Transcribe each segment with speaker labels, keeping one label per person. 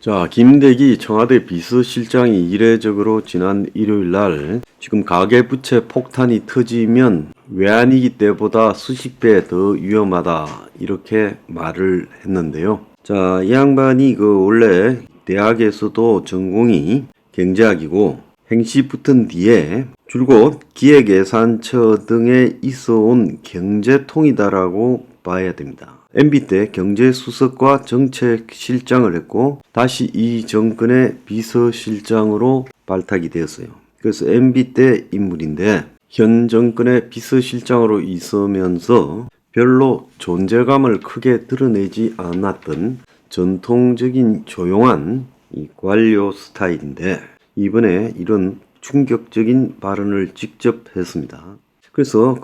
Speaker 1: 자, 김대기 청와대 비서실장이 이례적으로 지난 일요일 날 지금 가계부채 폭탄이 터지면 외환위기 때보다 수십 배 더 위험하다 이렇게 말을 했는데요. 자, 이 양반이 원래 대학에서도 전공이 경제학이고 행시 붙은 뒤에 줄곧 기획예산처 등에 있어온 경제통이다라고 봐야 됩니다. MB 때 경제수석과 정책실장을 했고 다시 이 정권의 비서실장으로 발탁이 되었어요. 그래서 MB 때 인물인데 현 정권의 비서실장으로 있으면서 별로 존재감을 크게 드러내지 않았던 전통적인 조용한 이 관료 스타일인데 이번에 이런 충격적인 발언을 직접 했습니다. 그래서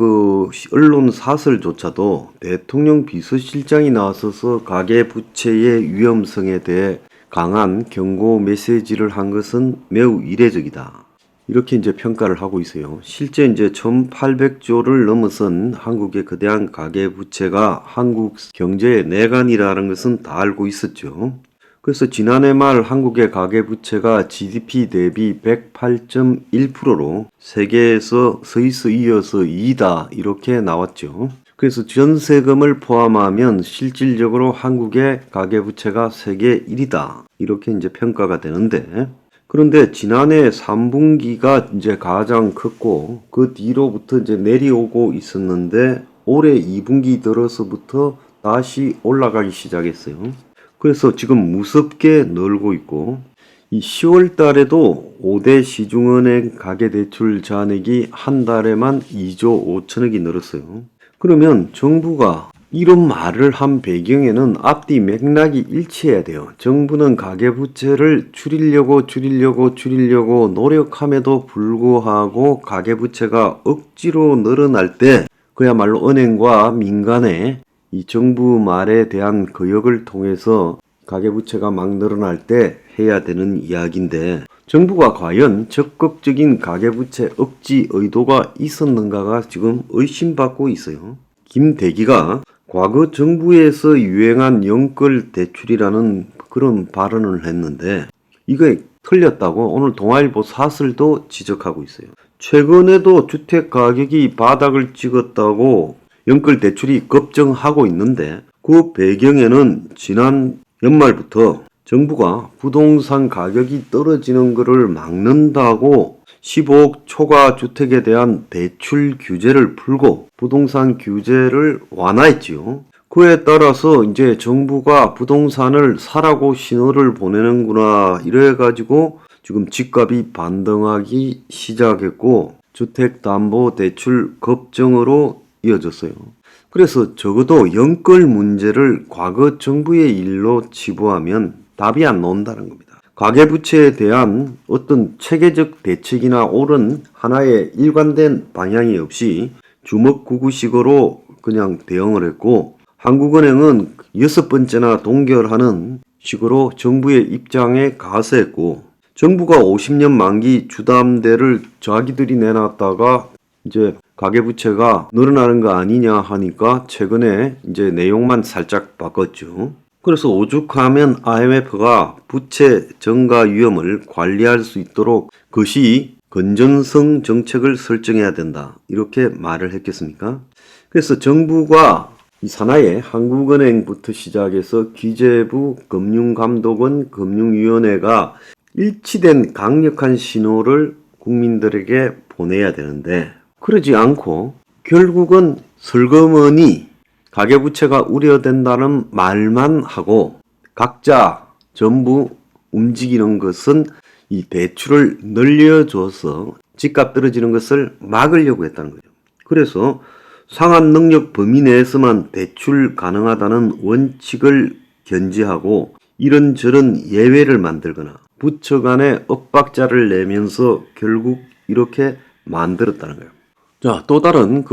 Speaker 1: 언론 사설조차도 대통령 비서실장이 나서서 가계부채의 위험성에 대해 강한 경고 메시지를 한 것은 매우 이례적이다. 이렇게 이제 평가를 하고 있어요. 실제 이제 1800조를 넘어선 한국의 거대한 가계부채가 한국 경제의 내관이라는 것은 다 알고 있었죠. 그래서 지난해 말 한국의 가계부채가 GDP 대비 108.1%로 세계에서 스위스 이어서 2다 이렇게 나왔죠. 그래서 전세금을 포함하면 실질적으로 한국의 가계부채가 세계 1위다 이렇게 이제 평가가 되는데 그런데 지난해 3분기가 이제 가장 컸고 그 뒤로부터 이제 내려오고 있었는데 올해 2분기 들어서부터 다시 올라가기 시작했어요. 그래서 지금 무섭게 늘고 있고 이 10월 달에도 5대 시중은행 가계대출 잔액이 한 달에만 2조 5천억이 늘었어요. 그러면 정부가 이런 말을 한 배경에는 앞뒤 맥락이 일치해야 돼요. 정부는 가계부채를 줄이려고 노력함에도 불구하고 가계부채가 억지로 늘어날 때 그야말로 은행과 민간의 이 정부 말에 대한 거역을 통해서 가계부채가 막 늘어날 때 해야 되는 이야기인데 정부가 과연 적극적인 가계부채 억지 의도가 있었는가가 지금 의심받고 있어요. 김대기가 과거 정부에서 유행한 연끌 대출이라는 그런 발언을 했는데 이게 틀렸다고 오늘 동아일보 사설도 지적하고 있어요. 최근에도 주택 가격이 바닥을 찍었다고 연끌 대출이 급증하고 있는데 그 배경에는 지난 연말부터 정부가 부동산 가격이 떨어지는 것을 막는다고 15억 초과 주택에 대한 대출 규제를 풀고 부동산 규제를 완화했지요. 그에 따라서 이제 정부가 부동산을 사라고 신호를 보내는구나 이래가지고 지금 집값이 반등하기 시작했고 주택담보대출 급증으로 이어졌어요. 그래서 적어도 연끌 문제를 과거 정부의 일로 치부하면 답이 안 나온다는 겁니다. 가계부채에 대한 어떤 체계적 대책이나 옳은 하나의 일관된 방향이 없이 주먹구구식으로 그냥 대응을 했고 한국은행은 6번째나 동결하는 식으로 정부의 입장에 가세했고 정부가 50년 만기 주담대를 자기들이 내놨다가 이제 가계부채가 늘어나는 거 아니냐 하니까 최근에 이제 내용만 살짝 바꿨죠. 그래서 오죽하면 IMF가 부채 증가 위험을 관리할 수 있도록 그것이 건전성 정책을 설정해야 된다. 이렇게 말을 했겠습니까? 그래서 정부가 이 산하의 한국은행부터 시작해서 기재부, 금융감독원, 금융위원회가 일치된 강력한 신호를 국민들에게 보내야 되는데 그러지 않고 결국은 슬그머니 가계부채가 우려된다는 말만 하고 각자 전부 움직이는 것은 이 대출을 늘려줘서 집값 떨어지는 것을 막으려고 했다는 거죠. 그래서 상한 능력 범위 내에서만 대출 가능하다는 원칙을 견지하고 이런저런 예외를 만들거나 부처 간에 엇박자를 내면서 결국 이렇게 만들었다는 거예요. 자, 또 다른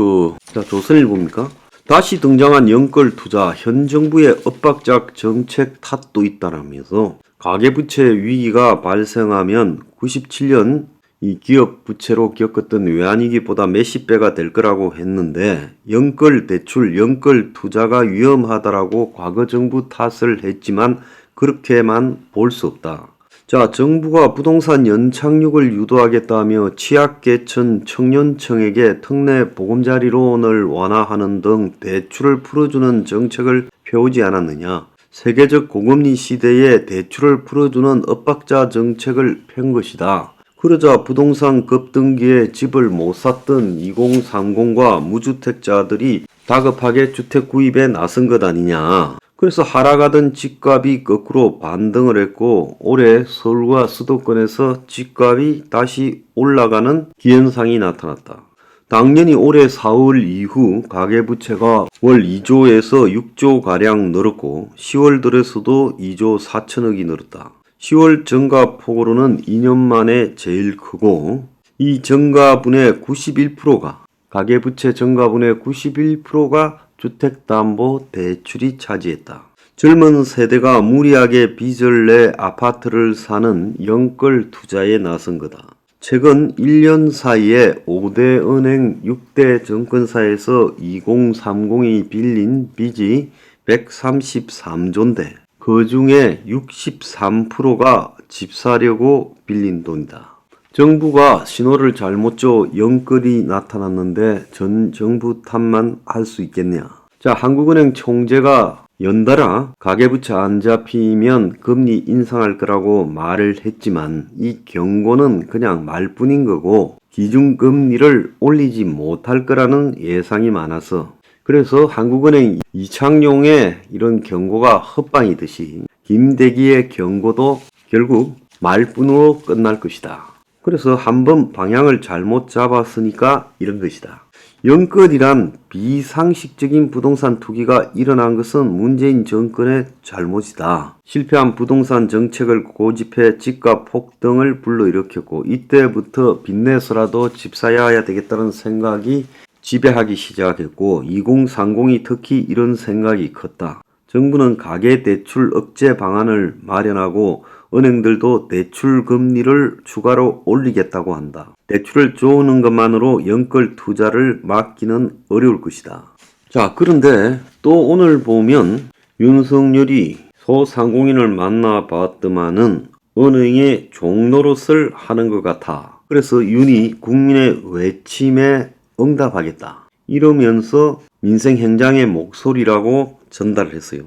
Speaker 1: 조선일보입니까? 다시 등장한 연끌 투자, 현 정부의 엇박자 정책 탓도 있다라면서 가계부채 위기가 발생하면 97년 이 기업 부채로 겪었던 외환위기보다 몇십 배가 될 거라고 했는데 연끌 대출, 연끌 투자가 위험하다라고 과거 정부 탓을 했지만 그렇게만 볼 수 없다. 자, 정부가 부동산 연착륙을 유도하겠다며 취약계층 청년층에게 특례 보금자리론을 완화하는 등 대출을 풀어주는 정책을 펴오지 않았느냐. 세계적 고금리 시대에 대출을 풀어주는 엇박자 정책을 편 것이다. 그러자 부동산 급등기에 집을 못 샀던 2030과 무주택자들이 다급하게 주택 구입에 나선 것 아니냐. 그래서 하락하던 집값이 거꾸로 반등을 했고 올해 서울과 수도권에서 집값이 다시 올라가는 기현상이 나타났다. 당연히 올해 4월 이후 가계부채가 월 2조에서 6조가량 늘었고 10월 들에서도 2조 4천억이 늘었다. 10월 증가폭으로는 2년 만에 제일 크고 이 증가분의 91%가 가계부채 증가분의 91%가 주택담보대출이 차지했다. 젊은 세대가 무리하게 빚을 내 아파트를 사는 영끌 투자에 나선 거다. 최근 1년 사이에 5대 은행 6대 증권사에서 2030이 빌린 빚이 133조인데 그 중에 63%가 집 사려고 빌린 돈이다. 정부가 신호를 잘못 줘 영끌이 나타났는데 전 정부 탓만 할 수 있겠냐. 자, 한국은행 총재가 연달아 가계부채 안 잡히면 금리 인상할 거라고 말을 했지만 이 경고는 그냥 말뿐인 거고 기준금리를 올리지 못할 거라는 예상이 많아서 그래서 한국은행 이창용의 이런 경고가 헛방이듯이 김대기의 경고도 결국 말뿐으로 끝날 것이다. 그래서 한번 방향을 잘못 잡았으니까 이런 것이다. 영끌이란 비상식적인 부동산 투기가 일어난 것은 문재인 정권의 잘못이다. 실패한 부동산 정책을 고집해 집값 폭등을 불러일으켰고 이때부터 빚내서라도 집 사야 되겠다는 생각이 지배하기 시작했고 2030이 특히 이런 생각이 컸다. 정부는 가계대출 억제 방안을 마련하고 은행들도 대출 금리를 추가로 올리겠다고 한다. 대출을 쪼는 것만으로 영끌 투자를 막기는 어려울 것이다. 자, 그런데 또 오늘 보면 윤석열이 소상공인을 만나봤더만은 은행의 종노릇을 하는 것 같아. 그래서 윤이 국민의 외침에 응답하겠다. 이러면서 민생 현장의 목소리라고 전달했어요.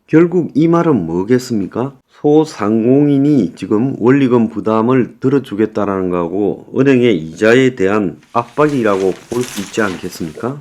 Speaker 1: 결국 이 말은 뭐겠습니까? 소상공인이 지금 원리금 부담을 들어주겠다라는 거하고 은행의 이자에 대한 압박이라고 볼 수 있지 않겠습니까?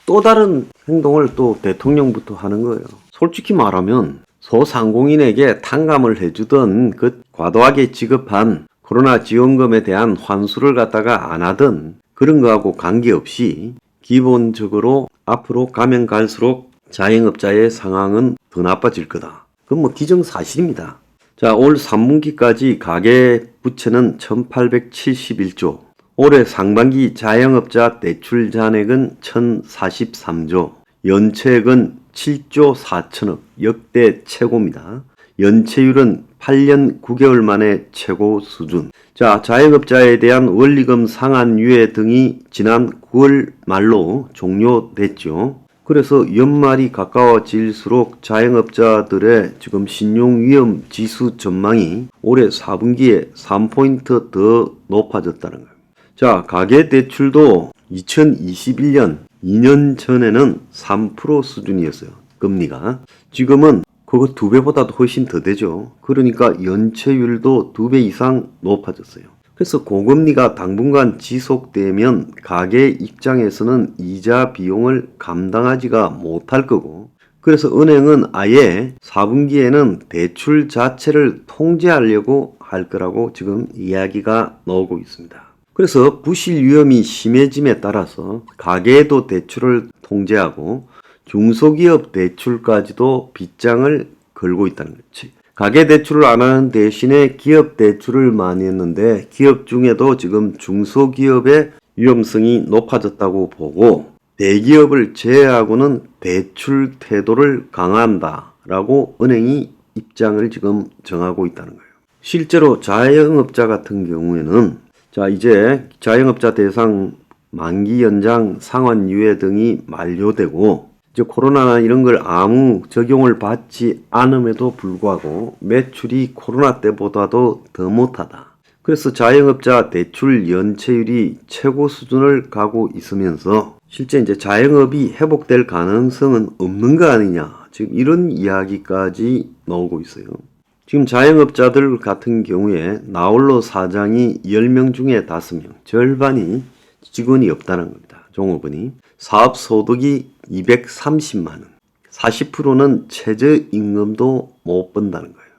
Speaker 1: 또 다른 행동을 또 대통령부터 하는 거예요. 솔직히 말하면 소상공인에게 탕감을 해주던 그 과도하게 지급한 코로나 지원금에 대한 환수를 갖다가 안 하던 그런 거하고 관계없이 기본적으로 앞으로 가면 갈수록 자영업자의 상황은 더 나빠질 거다. 그건 뭐 기정사실입니다. 자, 올 3분기까지 가계부채는 1871조, 올해 상반기 자영업자 대출 잔액은 1043조, 연체액은 7조 4천억, 역대 최고입니다. 연체율은 8년 9개월 만에 최고 수준. 자, 자영업자에 대한 원리금 상한 유예 등이 지난 9월 말로 종료됐죠. 그래서 연말이 가까워질수록 자영업자들의 지금 신용위험 지수 전망이 올해 4분기에 3포인트 더 높아졌다는 거예요. 자, 가계대출도 2021년 2년 전에는 3% 수준이었어요. 금리가. 지금은 그거 2배보다도 훨씬 더 되죠. 그러니까 연체율도 2배 이상 높아졌어요. 그래서 고금리가 당분간 지속되면 가계 입장에서는 이자 비용을 감당하지가 못할 거고 그래서 은행은 아예 4분기에는 대출 자체를 통제하려고 할 거라고 지금 이야기가 나오고 있습니다. 그래서 부실 위험이 심해짐에 따라서 가계도 대출을 통제하고 중소기업 대출까지도 빗장을 걸고 있다는 거지. 가계대출을 안 하는 대신에 기업대출을 많이 했는데 기업 중에도 지금 중소기업의 위험성이 높아졌다고 보고 대기업을 제외하고는 대출 태도를 강화한다라고 은행이 입장을 지금 정하고 있다는 거예요. 실제로 자영업자 같은 경우에는 자 이제 자영업자 대상 만기 연장 상환 유예 등이 만료되고 이제 코로나나 이런 걸 아무 적용을 받지 않음에도 불구하고 매출이 코로나 때보다도 더 못하다. 그래서 자영업자 대출 연체율이 최고 수준을 가고 있으면서 실제 이제 자영업이 회복될 가능성은 없는 거 아니냐. 지금 이런 이야기까지 나오고 있어요. 지금 자영업자들 같은 경우에 나홀로 사장이 10명 중에 5명, 절반이 직원이 없다는 겁니다. 종업원이. 사업 소득이 230만 원, 40%는 최저임금도 못 번다는 거예요.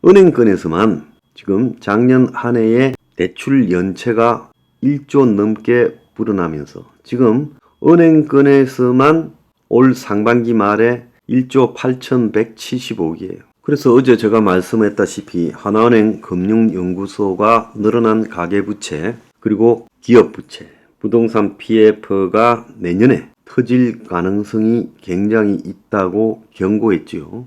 Speaker 1: 은행권에서만 지금 작년 한 해에 대출 연체가 1조 넘게 불어나면서 지금 은행권에서만 올 상반기 말에 1조 8,175억이에요. 그래서 어제 제가 말씀했다시피 하나은행 금융연구소가 늘어난 가계부채 그리고 기업부채, 부동산 PF가 내년에 터질 가능성이 굉장히 있다고 경고했지요.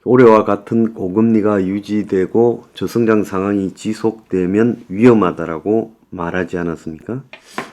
Speaker 1: 올해와 같은 고금리가 유지되고 저성장 상황이 지속되면 위험하다라고 말하지 않았습니까?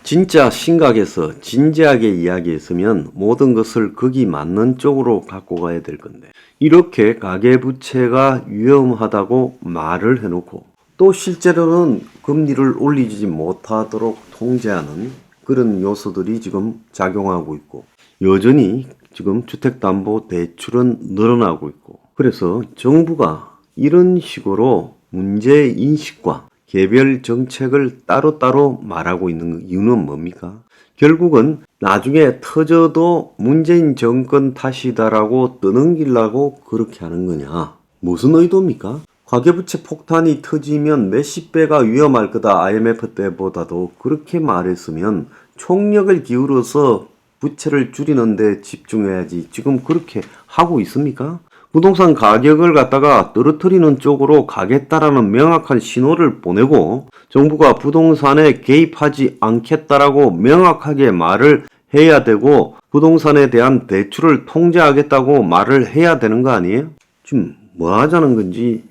Speaker 1: 진짜 심각해서 진지하게 이야기했으면 모든 것을 거기 맞는 쪽으로 갖고 가야 될 건데 이렇게 가계부채가 위험하다고 말을 해놓고 또 실제로는 금리를 올리지 못하도록 통제하는 그런 요소들이 지금 작용하고 있고 여전히 지금 주택담보대출은 늘어나고 있고 그래서 정부가 이런 식으로 문제인식과 개별 정책을 따로따로 말하고 있는 이유는 뭡니까? 결국은 나중에 터져도 문재인 정권 탓이다라고 떠넘기려고 그렇게 하는 거냐? 무슨 의도입니까? 가계부채 폭탄이 터지면 몇십 배가 위험할 거다. IMF 때보다도 그렇게 말했으면 총력을 기울여서 부채를 줄이는 데 집중해야지. 지금 그렇게 하고 있습니까? 부동산 가격을 갖다가 떨어뜨리는 쪽으로 가겠다라는 명확한 신호를 보내고 정부가 부동산에 개입하지 않겠다라고 명확하게 말을 해야 되고 부동산에 대한 대출을 통제하겠다고 말을 해야 되는 거 아니에요? 지금 뭐 하자는 건지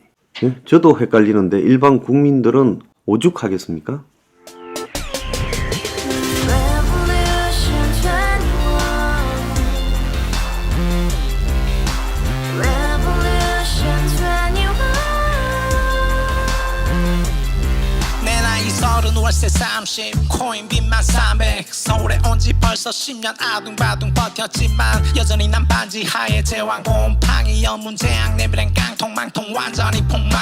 Speaker 1: 저도 헷갈리는데 일반 국민들은 오죽하겠습니까?
Speaker 2: 월세 30 코인빚만 300 서울에 온 지 벌써 10년 아둥바둥 버텼지만 여전히 난 반지 하에 제왕 곰팡이 연문제약 내비랑 깡통망통 완전히 폭망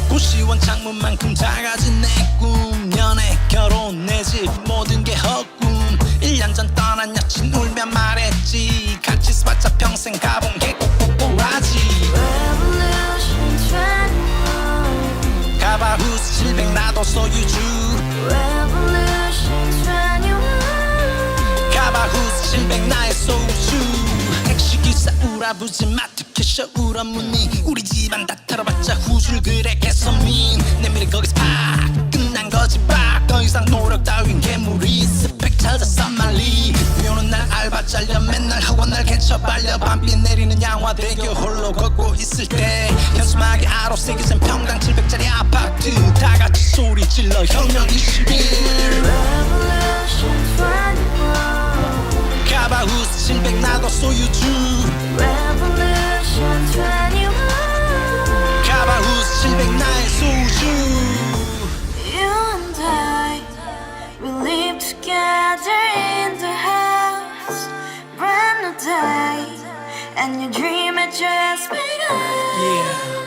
Speaker 2: 고시원 창문만큼 작아진 내 꿈 연애 결혼 내 집 모든 게 헛꿈 1년 전 떠난 여친 울며 말했지 같이 살자 평생 가본 게 꼭꼭꼭하지 가바후스 700 나도 소유주 가바후스 700 나의 소유주 택시기사 우라부지 마트캐셔 울어문니 우리 집안 다 털어봤자 후줄 그래 개선민 내 미래 거기서 팍 끝난 거지 팍더 이상 노력 따윈 괴물이 스펙 찾아서 말리 비오는 날 알바 잘려 맨날 학원 날 개쳐 발려 밤비 내리는 양화대교 홀로 걷고 있을 때 현수막에 아로 새겨진 평당 700짜리 아파트 다같이 소리 질러 혁명 21 가바후스 700 나도 소유주 가바후스 700 나의 소유주
Speaker 3: You and I, we live together in the house, brand new day, and your dream had just begun.
Speaker 2: Yeah